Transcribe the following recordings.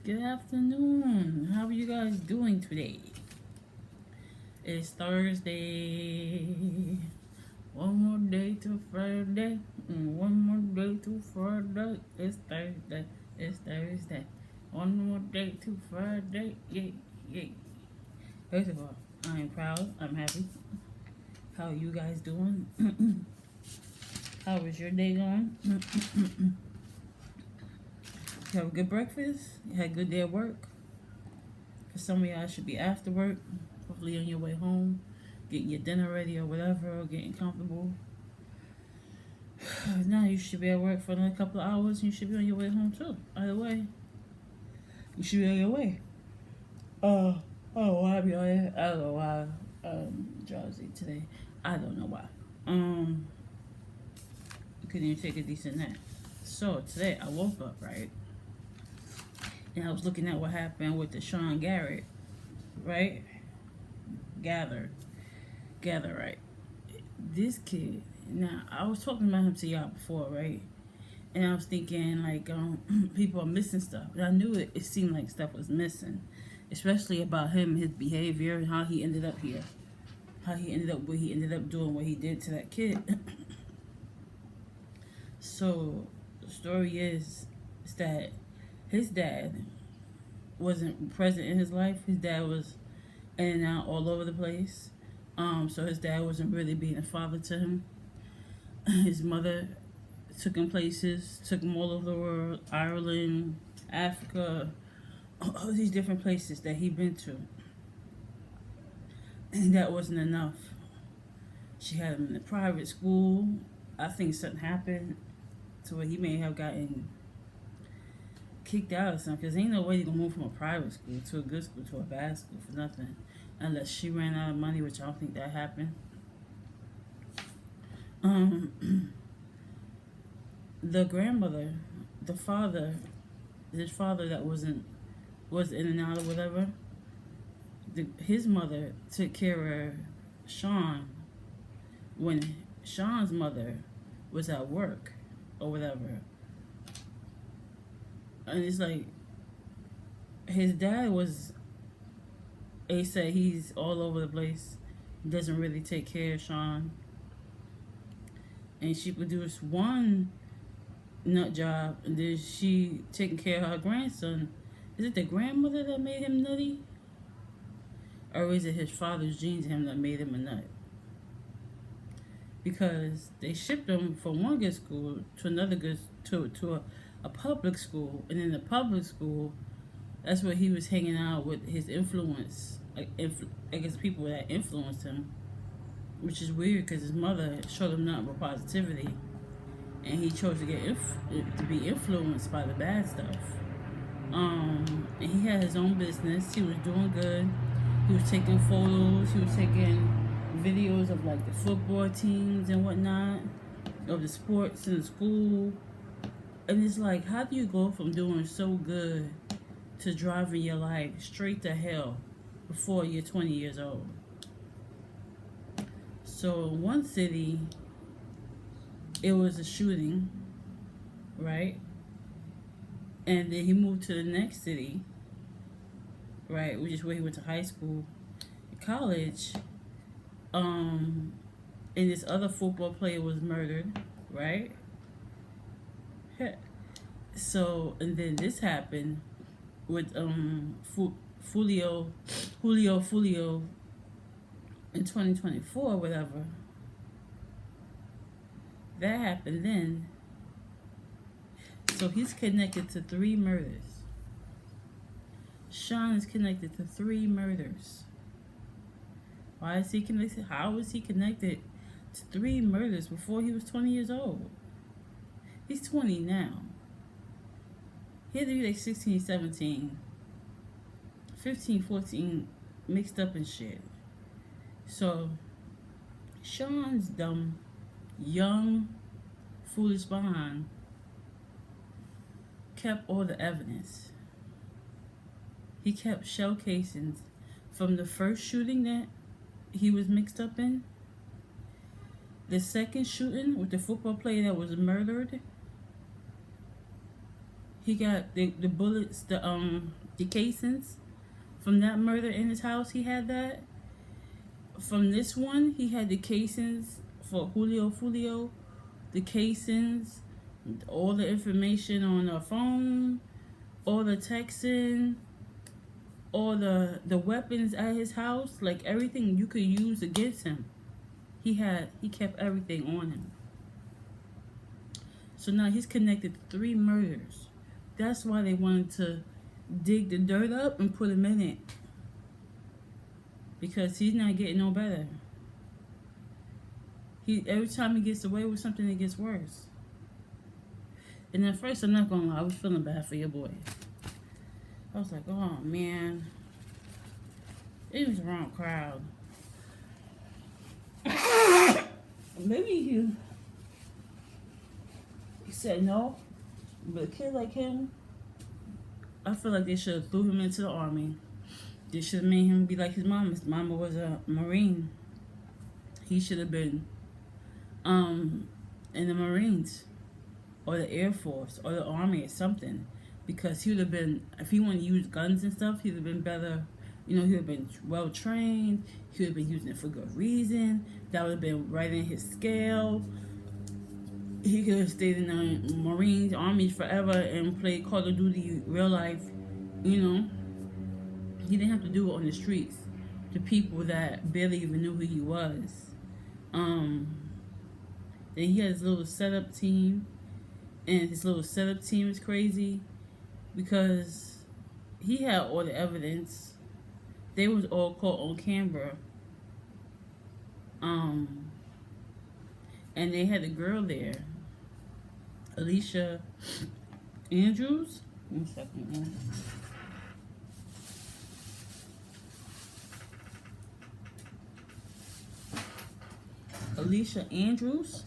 Good afternoon. How are you guys doing today? It's Thursday. One more day to Friday. One more day to Friday. It's Thursday. It's Thursday. One more day to Friday. Yay, yay. First of all, I am proud. I'm happy. How are you guys doing? How was your day going? You have a good breakfast? You had a good day at work? For some of y'all, should be after work, hopefully on your way home, getting your dinner ready or whatever, or getting comfortable. Now you should be at work for another couple of hours, and you should be on your way home too. Either way, you should be on your way. Why be on it? I don't know why. Drowsy today. I don't know why. Couldn't even take a decent nap. So today I woke up, right? And I was looking at what happened with the Sean Garrett, right? Gatheright. This kid. Now I was talking about him to y'all before, right? And I was thinking like, people are missing stuff. And I knew it seemed like stuff was missing, especially about him, his behavior, and how he ended up here, how he ended up where he ended up doing what he did to that kid. So the story is that his dad wasn't present in his life. His dad was in and out all over the place. So his dad wasn't really being a father to him. His mother took him places, took him all over the world, Ireland, Africa, all these different places that he'd been to. And that wasn't enough. She had him in a private school. I think something happened to where he may have gotten kicked out or something, because ain't no way you gonna move from a private school to a good school to a bad school for nothing, unless she ran out of money, which I don't think that happened. The grandmother, the father, his father that was in and out or whatever, his mother took care of Sean when Sean's mother was at work or whatever. And it's like, his dad was, they said he's all over the place, doesn't really take care of Sean. And she produced one nut job, and then she taking care of her grandson. Is it the grandmother that made him nutty? Or is it his father's genes in him that made him a nut? Because they shipped him from one good school to another good, to a public school, and in the public school, that's where he was hanging out with his influence, I guess people that influenced him, which is weird because his mother showed him nothing but positivity, and he chose to get to be influenced by the bad stuff. And he had his own business. He was doing good. He was taking photos. He was taking videos of like the football teams and whatnot, of the sports in the school. And it's like, how do you go from doing so good to driving your life straight to hell before you're 20 years old? So in one city, it was a shooting, right? And then he moved to the next city, right, which is where he went to high school, college. And this other football player was murdered, right? So, and then this happened with Julio in 2024, whatever. That happened then. So he's connected to 3 murders. Sean is connected to 3 murders. Why is he connected? How is he connected to 3 murders before he was 20 years old? He's 20 now. He had to be like 16, 17, 15, 14, mixed up and shit. So, Sean's dumb, young, foolish behind kept all the evidence. He kept shell casings from the first shooting that he was mixed up in, the second shooting with the football player that was murdered, He got the bullets, the casings from that murder in his house. He had that. From this one, he had the casings for Julio, the casings, all the information on the phone, all the texting, all the weapons at his house, like everything you could use against him. He kept everything on him. So now he's connected to 3 murders. That's why they wanted to dig the dirt up and put him in it. Because he's not getting no better. Every time he gets away with something, it gets worse. And at first, I'm not gonna lie, I was feeling bad for your boy. I was like, oh man, it was the wrong crowd. Maybe he said no, but a kid like him, I feel like they should have threw him into the army. They should have made him be like his mama. His mama was a Marine. He should have been in the Marines or the Air Force or the Army or something, because he would have been, if he wanted to use guns and stuff, he would have been better. You know, he would have been well trained. He would have been using it for good reason. That would have been right in his scale. He could have stayed in the Marines, Army forever and played Call of Duty real life. You know, he didn't have to do it on the streets to people that barely even knew who he was. Then he had his little setup team, and his little setup team is crazy because he had all the evidence. They was all caught on camera. And they had a girl there, Alicia Andrews. 1 second, man. Alicia Andrews.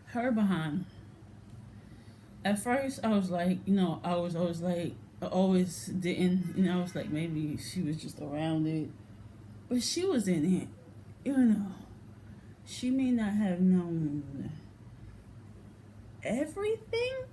Her behind. At first, I was like, I was always like, I always didn't, I was like, maybe she was just around it. But she was in it, She may not have known everything,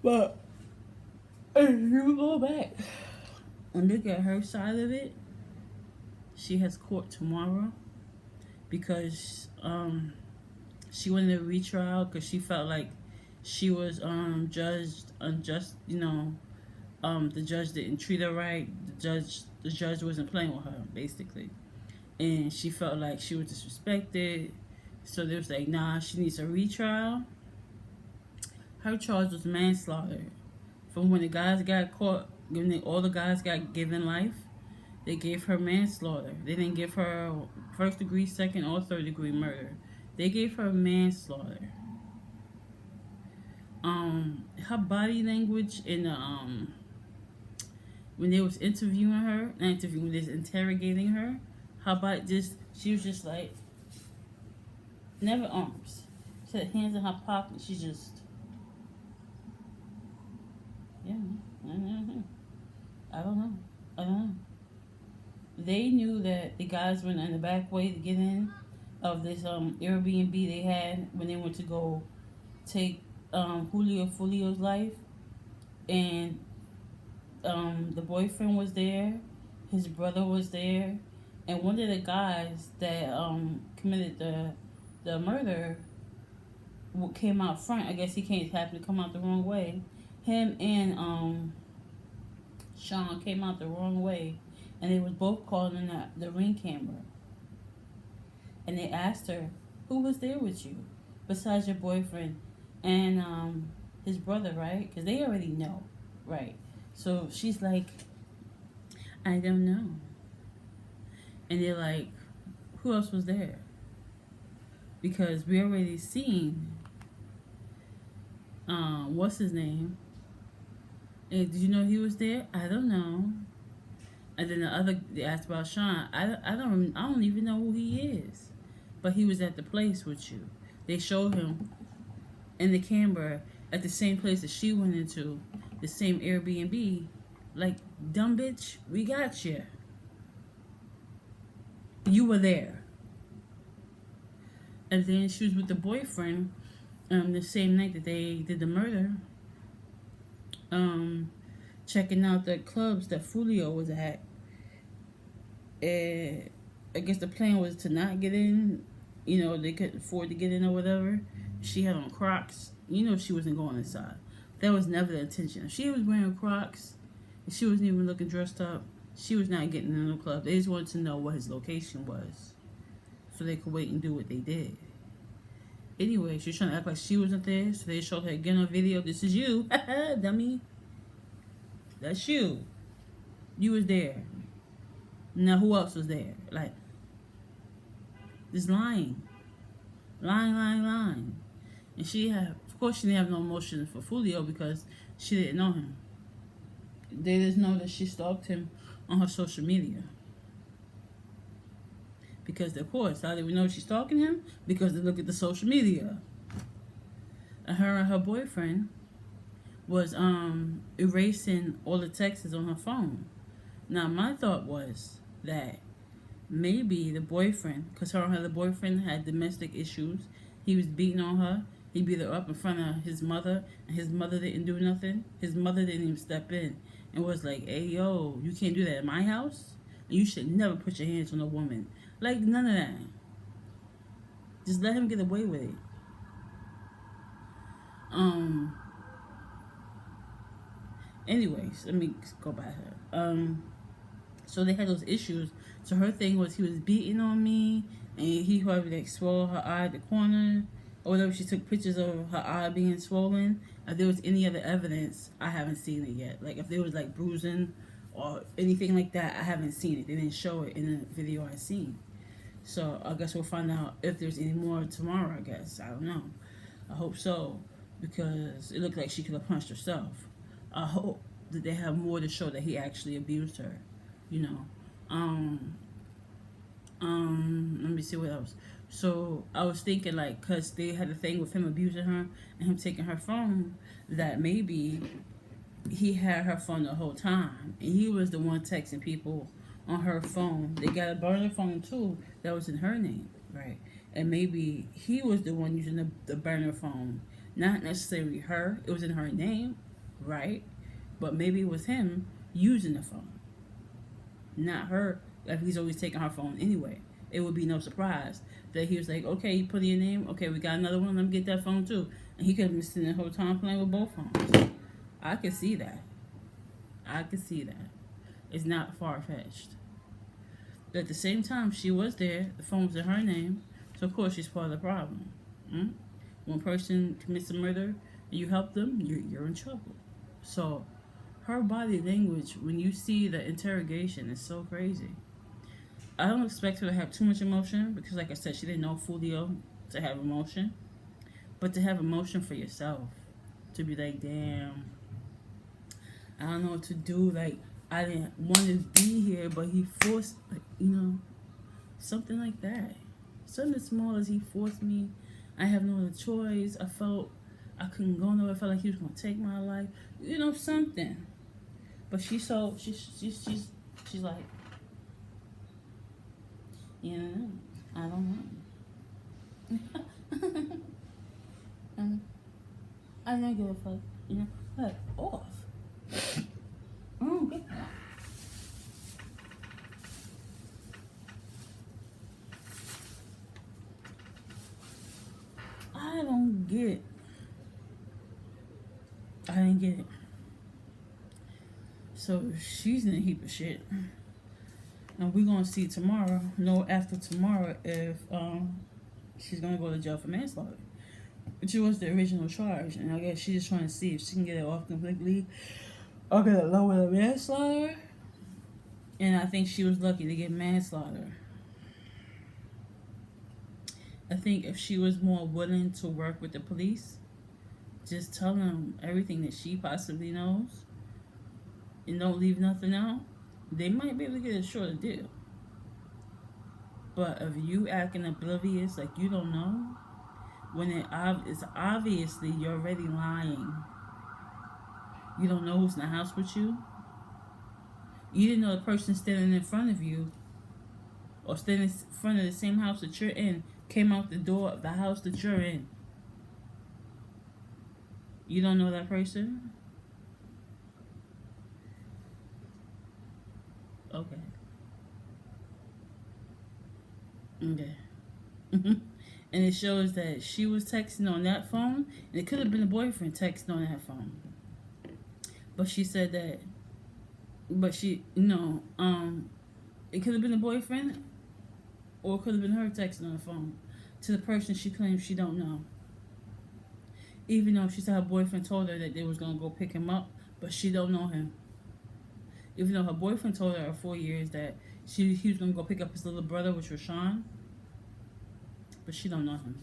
but if you go back and look at her side of it, she has court tomorrow because she wanted a retrial because she felt like she was judged unjust. The judge didn't treat her right. The judge wasn't playing with her, basically, and she felt like she was disrespected. So they was like, nah, she needs a retrial. Her charge was manslaughter. From when the guys got caught, all the guys got given life, they gave her manslaughter. They didn't give her first degree, second, or third degree murder. They gave her manslaughter. Her body language in the when they was interviewing her, not interviewing, just interrogating her, her body she was just like, never arms. She had hands in her pocket. She just, yeah. I don't know. They knew that the guys went in the back way to get in of this Airbnb they had when they went to go take Julio's life, and the boyfriend was there, his brother was there, and one of the guys that committed the murder came out front. I guess he happened to come out the wrong way. Him and Sean came out the wrong way, and they was both caught in the ring camera. And they asked her, who was there with you besides your boyfriend and his brother, right? Because they already know, right? So she's like, I don't know. And they're like, who else was there? Because we already seen, what's his name? And did you know he was there? I don't know. And then they asked about Sean. I don't even know who he is. But he was at the place with you. They showed him in the camera at the same place that she went into, the same Airbnb. Like, dumb bitch, we got you. You were there. And then she was with the boyfriend the same night that they did the murder, um, checking out the clubs that Fulio was at. And I guess the plan was to not get in. You know, they couldn't afford to get in or whatever. She had on Crocs. You know, she wasn't going inside. That was never the intention. If she was wearing Crocs, and she wasn't even looking dressed up, she was not getting in the club. They just wanted to know what his location was, so they could wait and do what they did. Anyway, she was trying to act like she wasn't there, so they showed her again on video. This is you, dummy. That's you. You was there. Now who else was there? Like, just lying. Lying. And she had, of course, she didn't have no emotion for Fulio because she didn't know him. They just know that she stalked him on her social media. Because, of course, how did we know she's stalking him? Because they look at the social media. And her boyfriend was erasing all the texts on her phone. Now, my thought was that maybe the boyfriend, because her and her boyfriend had domestic issues, he was beating on her. He beat her up in front of his mother, and his mother didn't do nothing. His mother didn't even step in and was like, hey, yo, you can't do that at my house. You should never put your hands on a woman. Like, none of that. Just let him get away with it. Anyways, let me go back here. So they had those issues. So her thing was he was beating on me, and he probably like swelled her eye at the corner, or whatever. She took pictures of her eye being swollen. If there was any other evidence, I haven't seen it yet. Like if there was like bruising or anything like that, I haven't seen it. They didn't show it in the video I seen. So I guess we'll find out if there's any more tomorrow, I guess. I don't know. I hope so, because it looked like she could have punched herself. I hope that they have more to show that he actually abused her, you know. Let me see what else. So I was thinking, like, because they had a thing with him abusing her and him taking her phone, that maybe he had her phone the whole time. And he was the one texting people on her phone. They got a burner phone, too, that was in her name, right? And maybe he was the one using the burner phone. Not necessarily her. It was in her name, right? But maybe it was him using the phone. Not her. Like, he's always taking her phone anyway. It would be no surprise that he was like, okay, you put in your name. Okay, we got another one. Let me get that phone, too. And he could have been sitting the whole time playing with both phones. I could see that. It's not far-fetched. But at the same time, she was there. The phone was in her name. So, of course, she's part of the problem. One person commits a murder and you help them, you're in trouble. So, her body language, when you see the interrogation, is so crazy. I don't expect her to have too much emotion because, like I said, she didn't know Fulio to have emotion. But to have emotion for yourself, to be like, damn, I don't know what to do. Like, I didn't want to be here, but he forced, like, you know, something like that. Something as small as he forced me. I have no other choice. I felt I couldn't go nowhere. I felt like he was going to take my life. You know, something. But she's like, you know, I don't know. I don't give a fuck. You know, fuck off. Get that. I don't get it. I didn't get it. So she's in a heap of shit. And we're gonna see tomorrow, no, after tomorrow, if she's gonna go to jail for manslaughter, which was the original charge. And I guess she's just trying to see if she can get it off completely or get it lower the manslaughter. And I think she was lucky to get manslaughter. I think if she was more willing to work with the police, just tell them everything that she possibly knows and don't leave nothing out, they might be able to get a shorter deal. But if you acting oblivious, like you don't know, when it's obviously you're already lying. You don't know who's in the house with you. You didn't know the person standing in front of you or standing in front of the same house that you're in came out the door of the house that you're in. You don't know that person? Okay. Okay. And it shows that she was texting on that phone, and it could have been a boyfriend texting on that phone. But she said that, but she, no, it could have been a boyfriend, or it could have been her texting on the phone to the person she claims she don't know. Even though she said her boyfriend told her that they was gonna go pick him up, but she don't know him. Even though her boyfriend told her 4 years that he was gonna go pick up his little brother, which was Sean, but she don't know him.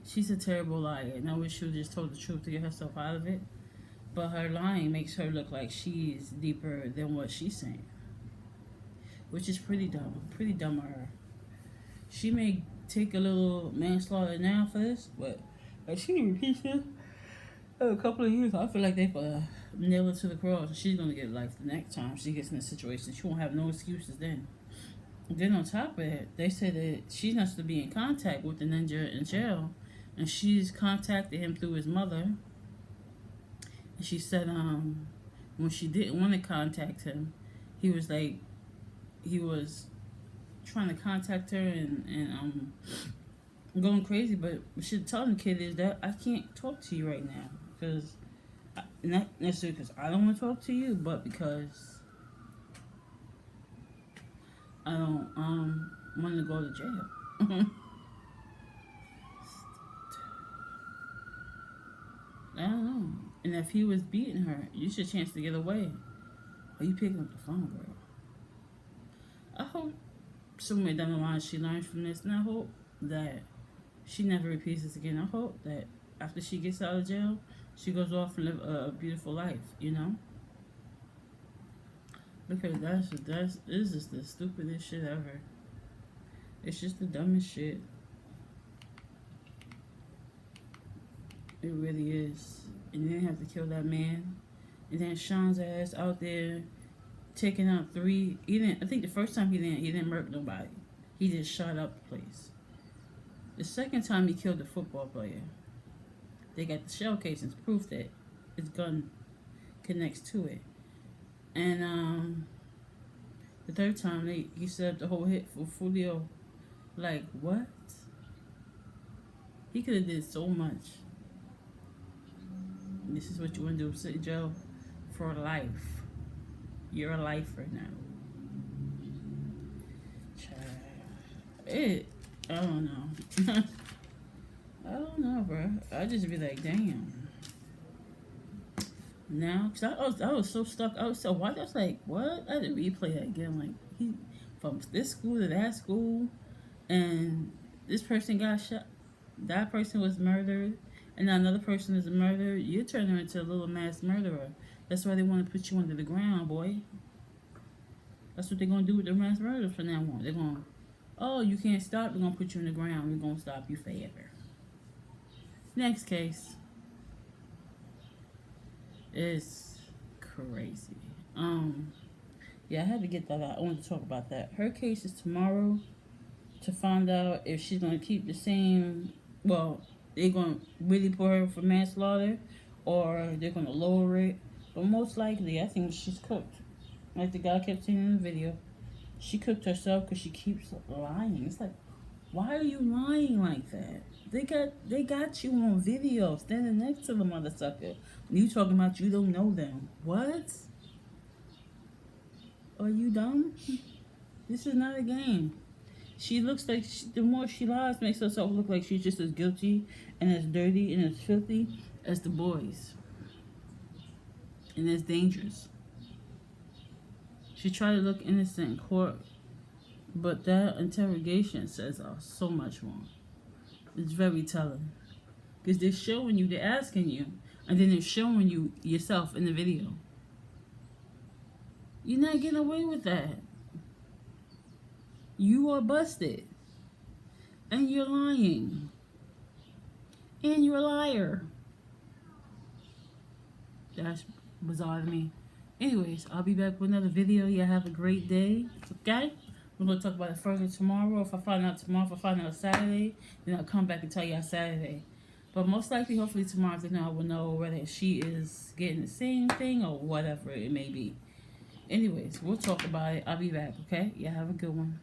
She's a terrible liar, and I wish she would just told the truth to get herself out of it. But her lying makes her look like she's deeper than what she's saying, which is pretty dumb. Pretty dumb of her. She may take a little manslaughter now for this, but if she repeats it in a couple of years, I feel like they nail her to the cross. She's gonna get life the next time she gets in a situation. She won't have no excuses then. And then on top of it, they said that she's not to be in contact with the ninja in jail, and she's contacted him through his mother. And she said, when she didn't want to contact him, he was trying to contact her and going crazy. But what she's telling the kid is that I can't talk to you right now because not necessarily because I don't want to talk to you, but because I don't want to go to jail. I don't know. And if he was beating her, you should chance to get away. Are you picking up the phone, girl? I hope somewhere down the line she learns from this, and I hope that she never repeats this again. I hope that after she gets out of jail, she goes off and live a beautiful life, you know? Because this is just the stupidest shit ever. It's just the dumbest shit. It really is. And they didn't have to kill that man. And then Sean's ass out there taking out 3. He didn't. I think the first time he didn't murder nobody. He just shot up the place. The second time he killed the football player. They got the shell casings, proof that his gun connects to it. And the third time he set up the whole hit for Julio. Like what? He could have did so much. This is what you want to do, sit in jail for life. You're a lifer now. I don't know. I don't know, bro. I just be like, damn. Now, cause I was so stuck. I was so what? I was like, what? I had to replay that again. Like he from this school to that school, and this person got shot. That person was murdered. And now another person is a murderer. You turn her into a little mass murderer. That's why they want to put you under the ground, boy. That's what they're going to do with the mass murderers from now on. They're going to, oh, you can't stop. We're going to put you in the ground. We're going to stop you forever. Next case. It's crazy. Yeah, I had to get that out. I wanted to talk about that. Her case is tomorrow to find out if she's going to keep the same, well, they're going to really put her for manslaughter or they're going to lower it. But most likely, I think she's cooked. Like the guy kept saying in the video. She cooked herself because she keeps lying. It's like, why are you lying like that? They got you on video standing next to the mother sucker. You talking about you don't know them. What? Are you dumb? This is not a game. She looks like, the more she lies, makes herself look like she's just as guilty and as dirty and as filthy as the boys. And as dangerous. She tried to look innocent in court, but that interrogation says so much more. It's very telling. Because they're showing you, they're asking you, and then they're showing you yourself in the video. You're not getting away with that. You are busted. And you're lying. And you're a liar. That's bizarre to me. Anyways, I'll be back with another video. Y'all have a great day. Okay? We're going to talk about it further tomorrow. If I find out tomorrow, if I find out Saturday, then I'll come back and tell y'all Saturday. But most likely, hopefully tomorrow afternoon, I will know whether she is getting the same thing or whatever it may be. Anyways, we'll talk about it. I'll be back, okay? Yeah, have a good one.